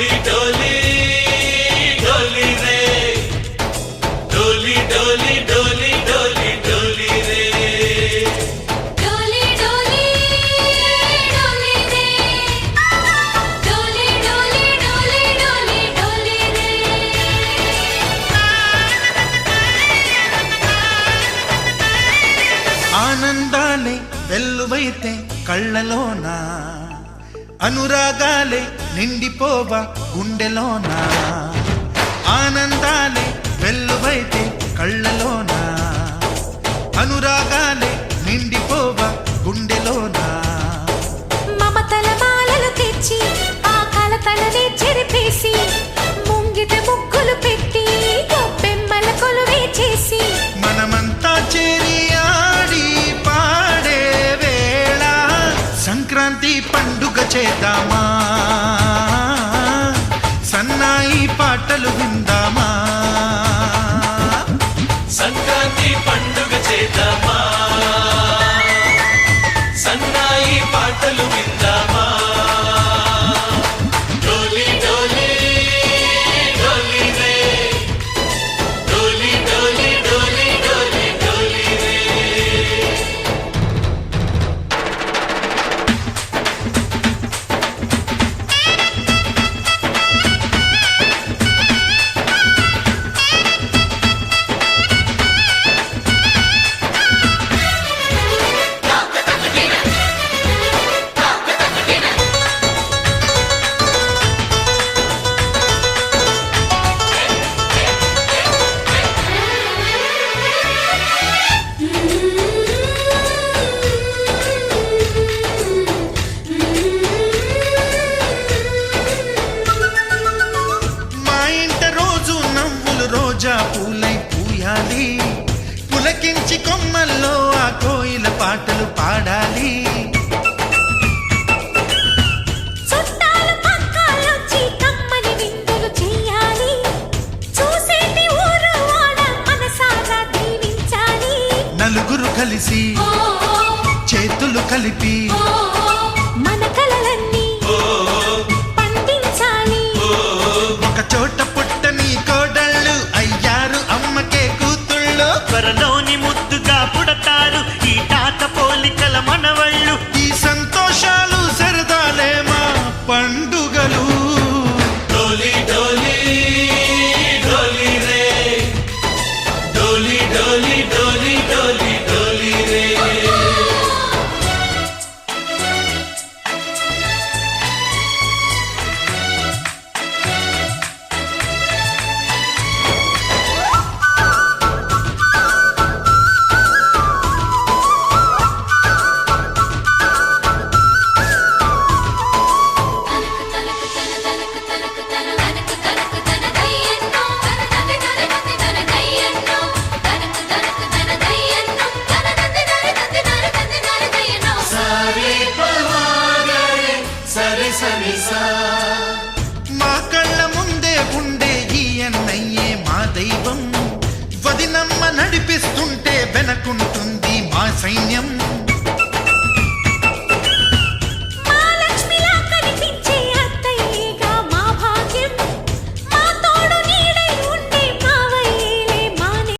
डोली डोली डोली रे डोली डोली डोली डोली डोली रे डोली डोली डोली रे डोली डोली डोली डोली डोली रे ఆనందాలే వెల్లువైతే కళ్ళలోనా అనురాగాలే నిండిపోవా గుండెలోనా ఆనందాలే వెల్లువైతే కళ్ళలోనా అనురాగాలే నిండిపోవా గుండెలోనా మమతల మాలలు తెచ్చి ఆ కలతలనే చెరిపేసి ముంగిట ముగ్గులు పెట్టి గొప్పెమ్మల కొలువే చేసి మనమంతా చేరి ఆడి పాడే వేళ సంక్రాంతి పండుగ చేద్దామా సన్నాయి పాటలు విందామా సంక్రాంతి పండుగ చేద్దామా సన్నాయి పాటలు విందామా డోలి డోలి డోలి రే డోలి డోలి డోలి డోలి డోలి రే మా ఇంట రోజు నవ్వులు రోజా పూలై పూయాలి పులకించి కొమ్మల్లో ఆ కోయిల పాటలు పాడాలి చుట్టాలు పక్కాలొచ్చి కమ్మని విందులు చెయ్యాలి చూసేటి ఊరు వాడ మనసారా దీవించాలి నలుగురు కలిసి చేతులు కలిపి మన కలలన్నీ పండించాలి ఒక చోట పుట్టని కోడళ్ళు అయ్యారు అమ్మకే కూతుళ్ళు త్వరలోని ముద్దుగా పుడతారు ఈ తాత పోలికల మనవళ్ళు ఈ సంతోషాలు సరదాలే మా పండుగలు